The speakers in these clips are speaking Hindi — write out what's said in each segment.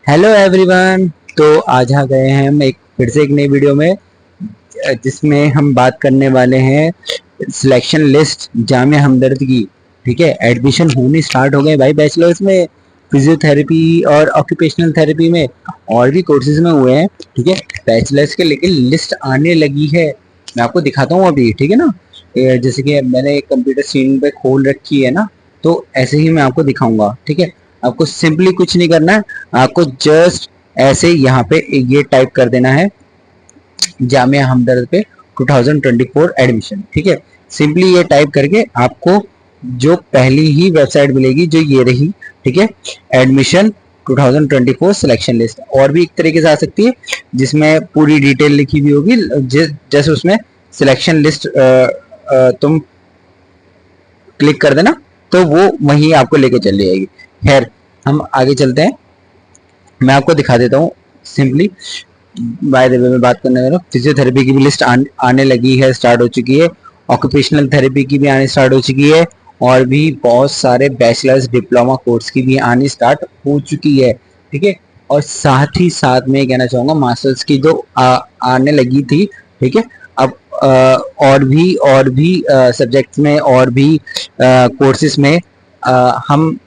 Hello everyone. तो आज आ गए हैं हम फिर से एक नई वीडियो में, जिसमें हम बात करने वाले हैं सिलेक्शन लिस्ट जामिया हमदर्द की। ठीक है, एडमिशन होनी स्टार्ट हो गए भाई बैचलर्स में, फिजियोथेरेपी और ऑक्यूपेशनल थेरेपी में और भी कोर्सेज में हुए हैं। ठीक है, बैचलर्स के लेकिन लिस्ट आने लगी है। मैं आपको दिखाता हूँ अभी, ठीक है ना। जैसे कि मैंने कंप्यूटर स्क्रीन पे खोल रखी है ना, तो ऐसे ही मैं आपको दिखाऊंगा। ठीक है, आपको सिंपली कुछ नहीं करना है, आपको जस्ट ऐसे यहाँ पे ये टाइप कर देना है जामिया हमदर्द पे 2024 एडमिशन। ठीक है, सिंपली ये टाइप करके आपको जो पहली ही वेबसाइट मिलेगी जो ये रही। ठीक है, एडमिशन 2024 सिलेक्शन लिस्ट। और भी एक तरीके से आ सकती है जिसमें पूरी डिटेल लिखी हुई होगी, जैसे उसमें सिलेक्शन लिस्ट तुम क्लिक कर देना तो वो वहीं आपको लेके चल जाएगी। खैर, हम आगे चलते हैं, मैं आपको दिखा देता हूँ सिंपली। बाय द वे में बात करने वाला फिजियोथेरेपी की भी लिस्ट आने लगी है, स्टार्ट हो चुकी है। ऑक्यूपेशनल थेरेपी की भी आने स्टार्ट हो चुकी है, और भी बहुत सारे बैचलर्स डिप्लोमा कोर्स की भी आनी स्टार्ट हो चुकी है। ठीक है, और साथ ही साथ में कहना चाहूंगा मास्टर्स की जो आने लगी थी। ठीक है, अब और भी सब्जेक्ट्स में और भी कोर्सेज में हम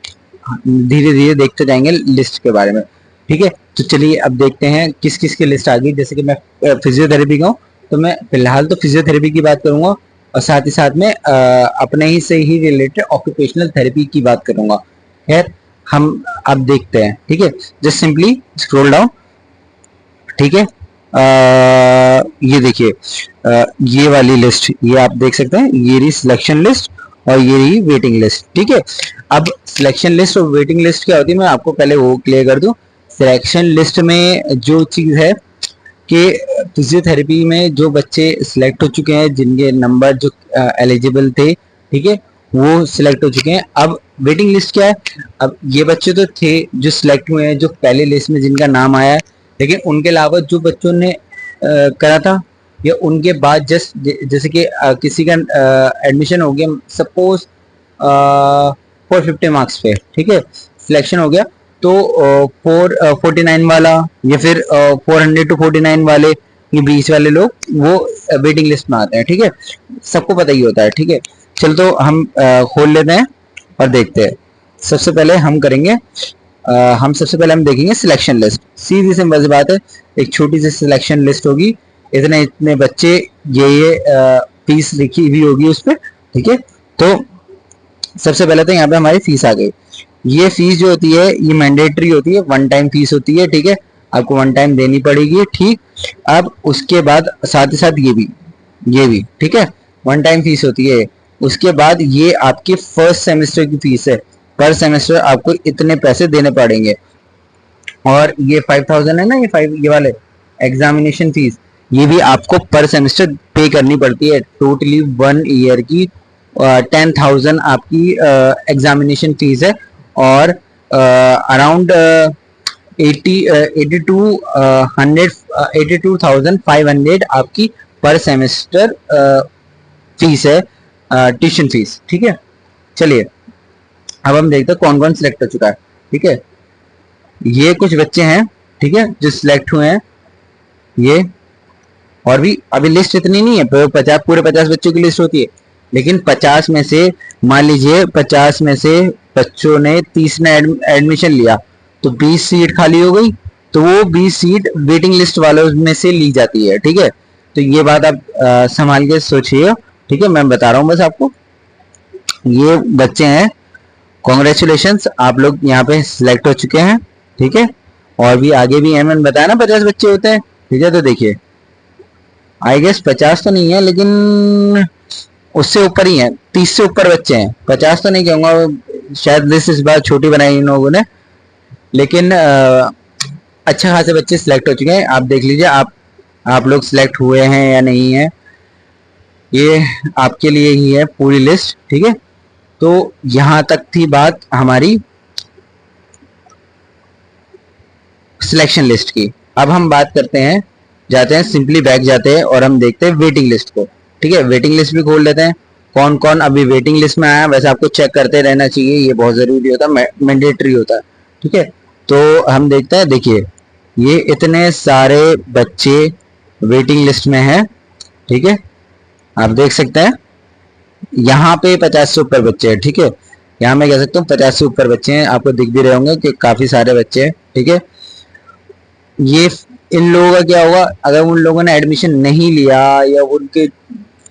धीरे धीरे देखते जाएंगे लिस्ट के बारे में। ठीक है, तो चलिए अब देखते हैं किस किस की लिस्ट आ गई। जैसे कि मैं फिजियोथेरेपी का हूँ, तो मैं फिलहाल तो फिजियोथेरेपी की बात करूंगा, और साथ ही साथ में अपने ही से ही रिलेटेड ऑक्यूपेशनल थेरेपी की बात करूंगा। खैर, हम अब देखते हैं। ठीक है, जस्ट सिंपली स्क्रॉल डाउन। ठीक है, ये देखिए, ये वाली लिस्ट, ये आप देख सकते हैं, ये रही सिलेक्शन लिस्ट और ये रही वेटिंग लिस्ट। ठीक है, अब सिलेक्शन लिस्ट और वेटिंग लिस्ट क्या होती है, मैं आपको पहले वो क्लियर कर दूं। सिलेक्शन लिस्ट में जो चीज है कि फिजियोथेरेपी में जो बच्चे सिलेक्ट हो चुके हैं, जिनके नंबर जो एलिजिबल थे, ठीक है, वो सिलेक्ट हो चुके हैं। अब वेटिंग लिस्ट क्या है, अब ये बच्चे तो थे जो सिलेक्ट हुए हैं, जो पहले लिस्ट में जिनका नाम आया है, लेकिन उनके अलावा जो बच्चों ने करा था, या उनके बाद जस्ट जैसे कि किसी का एडमिशन हो गया सपोज 450 मार्क्स पे, ठीक है, सिलेक्शन हो गया, तो 449 वाला या फिर 400 टू 49 वाले, ये 20 वाले लोग वो वेटिंग लिस्ट में आते हैं। ठीक है, सबको पता ही होता है। ठीक है, चल तो हम खोल लेते हैं और देखते हैं। सबसे पहले हम करेंगे, हम देखेंगे सिलेक्शन लिस्ट। सीधी सिंपल सी बात है, एक छोटी सी सिलेक्शन लिस्ट होगी, इतने इतने बच्चे, ये फीस लिखी हुई होगी उस पर। ठीक है, तो सबसे पहले तो यहाँ पे हमारी फीस आ गई। ये फीस जो होती है ये मैंडेटरी होती है, वन टाइम फीस होती है। ठीक है, आपको वन टाइम देनी पड़ेगी। ठीक, अब उसके बाद साथ ही साथ ये भी ठीक है, वन टाइम फीस होती है। उसके बाद ये आपकी फर्स्ट सेमेस्टर की फीस है, पर सेमेस्टर आपको इतने पैसे देने पड़ेंगे। और ये 5000 है ना, ये वाले एग्जामिनेशन फीस, ये भी आपको पर सेमेस्टर पे करनी पड़ती है। टोटली 1 ईयर की 10,000 आपकी एग्जामिनेशन फीस है, और अराउंड 82,500 आपकी पर सेमेस्टर फीस है, ट्यूशन फीस। ठीक है, चलिए अब हम देखते हैं कौन कौन सिलेक्ट हो चुका है। ठीक है, ये कुछ बच्चे हैं, ठीक है, जो सिलेक्ट हुए हैं ये, और भी अभी लिस्ट इतनी नहीं है, पूरे 50 बच्चों की लिस्ट होती है, लेकिन 50 में से मान लीजिए 50 में से बच्चों ने 30 ने एडमिशन लिया, तो 20 सीट खाली हो गई, तो वो 20 सीट वेटिंग लिस्ट वालों में से ली जाती है। ठीक है, तो ये बात आप संभाल के सोचिए। ठीक है, मैं बता रहा हूँ बस आपको, ये बच्चे हैं, कॉन्ग्रेचुलेशंस, आप लोग यहाँ पे सिलेक्ट हो चुके हैं। ठीक है, और भी आगे भी है, मैंने बताया ना 50 बच्चे होते हैं। ठीक है, तो देखिए, आई गेस 50 तो नहीं है, लेकिन उससे ऊपर ही है, 30 से ऊपर बच्चे हैं। 50 तो नहीं कहूंगा, शायद लिस्ट इस बार छोटी बनाई इन लोगों ने, लेकिन अच्छा खासे बच्चे सिलेक्ट हो चुके हैं। आप देख लीजिए, आप लोग सिलेक्ट हुए हैं या नहीं है, ये आपके लिए ही है पूरी लिस्ट। ठीक है, तो यहां तक थी बात हमारी सिलेक्शन लिस्ट की। अब हम बात करते हैं, जाते हैं सिंपली बैक जाते हैं और हम देखते हैं वेटिंग लिस्ट को। ठीक है, वेटिंग लिस्ट भी खोल लेते हैं, कौन कौन अभी वेटिंग लिस्ट में आया। वैसे आपको चेक करते रहना चाहिए, ये बहुत जरूरी होता है, मैंडेटरी होता है। ठीक है, तो हम देखते हैं, देखिए ये इतने सारे बच्चे वेटिंग लिस्ट में हैं, ठीक है। आप देख सकते हैं यहाँ पे 50 से ऊपर बच्चे हैं, ठीक है। यहाँ मैं कह सकता हूँ 50 से ऊपर बच्चे हैं, आपको दिख भी रहे होंगे कि काफी सारे बच्चे हैं, ठीक है। ये इन लोगों का क्या होगा, अगर उन लोगों ने एडमिशन नहीं लिया या उनके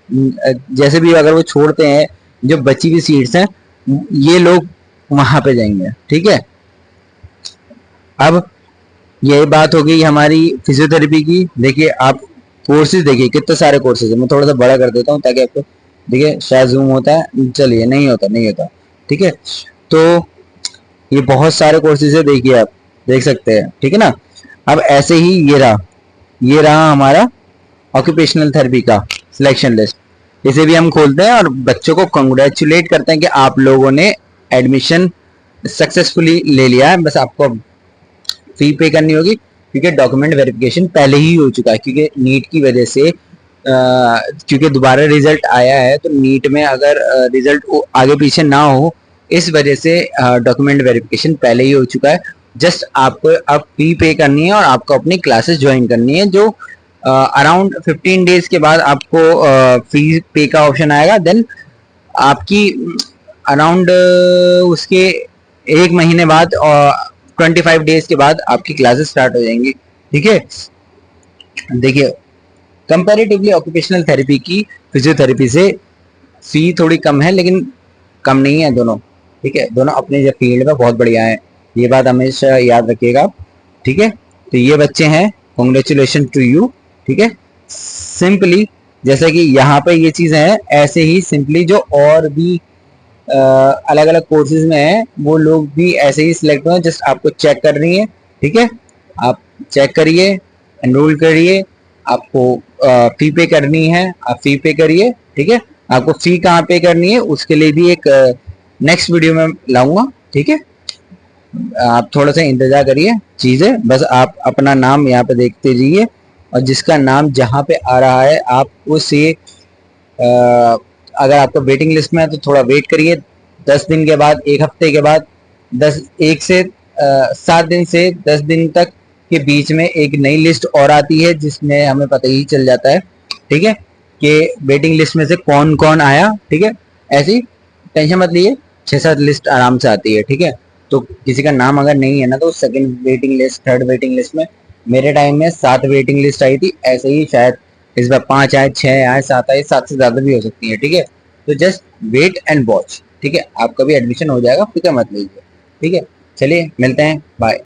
जैसे भी अगर वो छोड़ते हैं, जो बची हुई सीट्स हैं ये लोग वहां पे जाएंगे, ठीक है। अब यही बात हो गई हमारी फिजियोथेरेपी की। देखिए आप कोर्सेज देखिए कितने सारे कोर्सेज है, मैं थोड़ा सा बड़ा कर देता हूँ ताकि आपको देखिए, शायद जूम होता है, चलिए नहीं होता, नहीं होता, ठीक है। तो ये बहुत सारे कोर्सेज है, देखिए आप देख सकते हैं, ठीक है ना। अब ऐसे ही ये रहा हमारा ऑक्यूपेशनल थेरेपी का सिलेक्शन लिस्ट। इसे भी हम खोलते हैं और बच्चों को कंग्रेचुलेट करते हैं कि आप लोगों ने एडमिशन सक्सेसफुली ले लिया है। बस आपको फी पे करनी होगी क्योंकि डॉक्यूमेंट वेरिफिकेशन पहले ही हो चुका है, क्योंकि नीट की वजह से क्योंकि दोबारा रिजल्ट आया है, तो नीट में अगर रिजल्ट आगे पीछे ना हो, इस वजह से डॉक्यूमेंट वेरिफिकेशन पहले ही हो चुका है। जस्ट आपको अब फी पे करनी है और आपको अपनी क्लासेस ज्वाइन करनी है, जो अराउंड 15 डेज के बाद आपको फी पे का ऑप्शन आएगा। देन आपकी अराउंड उसके 1 महीने बाद और 25 डेज के बाद आपकी क्लासेस स्टार्ट हो जाएंगी, ठीक है। देखिए कंपैरेटिवली ऑक्यूपेशनल थेरेपी की फिजियोथेरेपी से फी थोड़ी कम है, लेकिन कम नहीं है दोनों, ठीक है। दोनों अपने जो फील्ड में बहुत बढ़िया है, ये बात हमेशा याद रखिएगा, ठीक है। तो ये बच्चे हैं, कॉन्ग्रेचुलेशन टू यू, ठीक है। सिंपली जैसे कि यहाँ पे ये चीजें हैं, ऐसे ही सिंपली जो और भी अलग अलग कोर्सेज में है वो लोग भी ऐसे ही सिलेक्ट हुए, जस्ट आपको चेक करनी है, ठीक है। आप चेक करिए, एनरोल करिए, आपको फी पे करनी है, आप फी पे करिए, ठीक है। आपको फी कहाँ पे करनी है उसके लिए भी एक नेक्स्ट वीडियो में लाऊंगा, ठीक है। आप थोड़ा सा इंतजार करिए, चीजें बस आप अपना नाम यहाँ पे देखते जाइए और जिसका नाम जहाँ पे आ रहा है आप उसे अगर आपका वेटिंग लिस्ट में है तो थोड़ा वेट करिए, 10 दिन के बाद, 1 हफ्ते के बाद, 7 दिन से 10 दिन तक के बीच में एक नई लिस्ट और आती है जिसमें हमें पता ही चल जाता है, ठीक है, कि वेटिंग लिस्ट में से कौन कौन आया, ठीक है। ऐसी टेंशन मत लिए, 6-7 लिस्ट आराम से आती है, ठीक है। तो किसी का नाम अगर नहीं है ना तो second waiting list, third waiting list में, मेरे टाइम में 7 वेटिंग लिस्ट आई थी, ऐसे ही शायद इस बार 5 आए, 6 आए, 7 आए, 7 से ज्यादा भी हो सकती है, ठीक है। तो जस्ट वेट एंड वॉच, ठीक है। आपका भी एडमिशन हो जाएगा, फिक्र मत लीजिए, ठीक है। चलिए मिलते हैं, बाय।